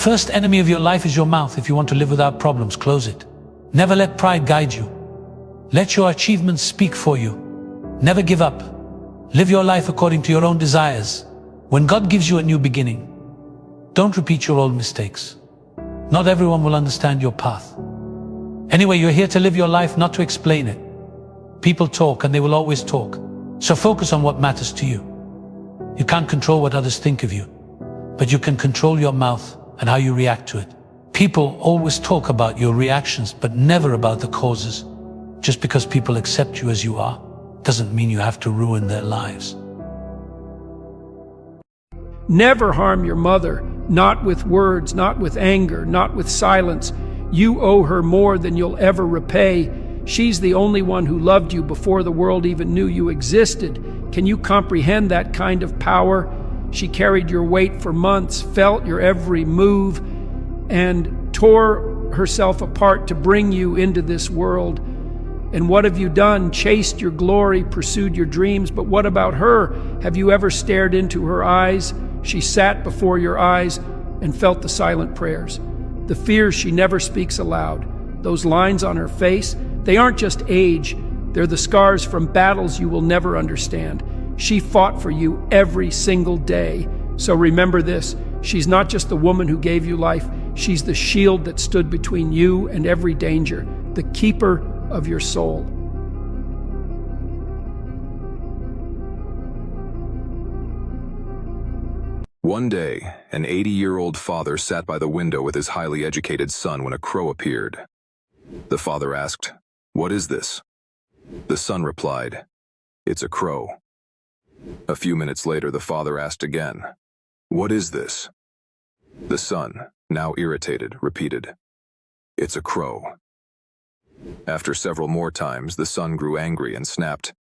first enemy of your life is your mouth. If you want to live without problems, close it. Never let pride guide you. Let your achievements speak for you. Never give up. Live your life according to your own desires. When God gives you a new beginning, don't repeat your old mistakes. Not everyone will understand your path. Anyway, you're here to live your life, not to explain it. People talk and they will always talk. So focus on what matters to you. You can't control what others think of you, but you can control your mouth and how you react to it. People always talk about your reactions, but never about the causes. Just because people accept you as you are, doesn't mean you have to ruin their lives. Never harm your mother, not with words, not with anger, not with silence. You owe her more than you'll ever repay. She's the only one who loved you before the world even knew you existed. Can you comprehend that kind of power? She carried your weight for months, felt your every move, and tore herself apart to bring you into this world. And what have you done? Chased your glory, pursued your dreams, but what about her? Have you ever stared into her eyes? She sat before your eyes and felt the silent prayers, the fears she never speaks aloud. Those lines on her face, they aren't just age, they're the scars from battles you will never understand. She fought for you every single day. So remember this, she's not just the woman who gave you life, she's the shield that stood between you and every danger, the keeper of your soul. One day, an 80-year-old father sat by the window with his highly educated son when a crow appeared. The father asked, "What is this?" The son replied, "It's a crow." A few minutes later, the father asked again, "What is this?" The son, now irritated, repeated, "It's a crow." After several more times, the son grew angry and snapped,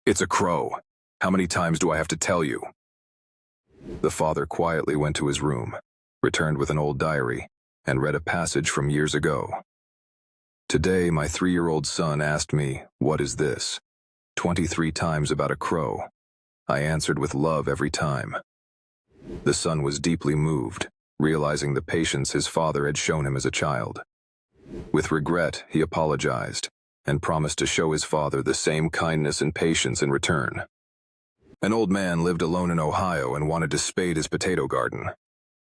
"It's a crow. How many times do I have to tell you?" The father quietly went to his room, returned with an old diary, and read a passage from years ago. "Today, my 3-year-old son asked me, 'What is this?' 23 times about a crow. I answered with love every time." The son was deeply moved, realizing the patience his father had shown him as a child. With regret, he apologized and promised to show his father the same kindness and patience in return. An old man lived alone in Ohio and wanted to spade his potato garden.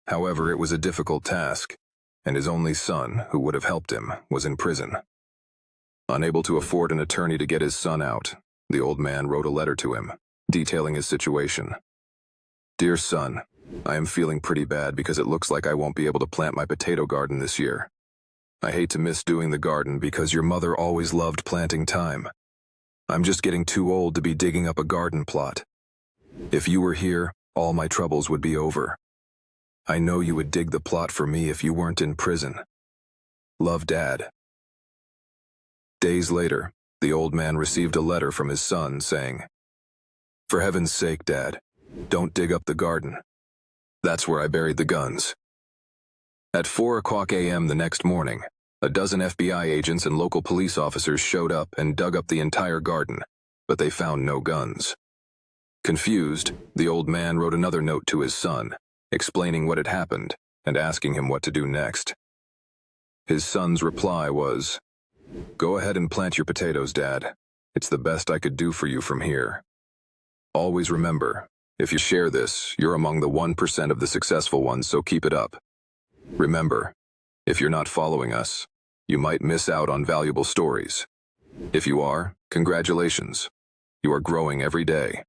However, it was a difficult task, and his only son, who would have helped him, was in prison. Unable to afford an attorney to get his son out, the old man wrote a letter to him, detailing his situation. "Dear son, I am feeling pretty bad because it looks like I won't be able to plant my potato garden this year. I hate to miss doing the garden because your mother always loved planting thyme. I'm just getting too old to be digging up a garden plot. If you were here, all my troubles would be over. I know you would dig the plot for me if you weren't in prison. Love, Dad." Days later, the old man received a letter from his son saying, "For heaven's sake, Dad, don't dig up the garden. That's where I buried the guns." At 4 a.m. the next morning, a dozen FBI agents and local police officers showed up and dug up the entire garden, but they found no guns. Confused, the old man wrote another note to his son, explaining what had happened and asking him what to do next. His son's reply was, "Go ahead and plant your potatoes, Dad. It's the best I could do for you from here. Always remember, if you share this, you're among the 1% of the successful ones, so keep it up. Remember, if you're not following us, you might miss out on valuable stories. If you are, congratulations. You are growing every day."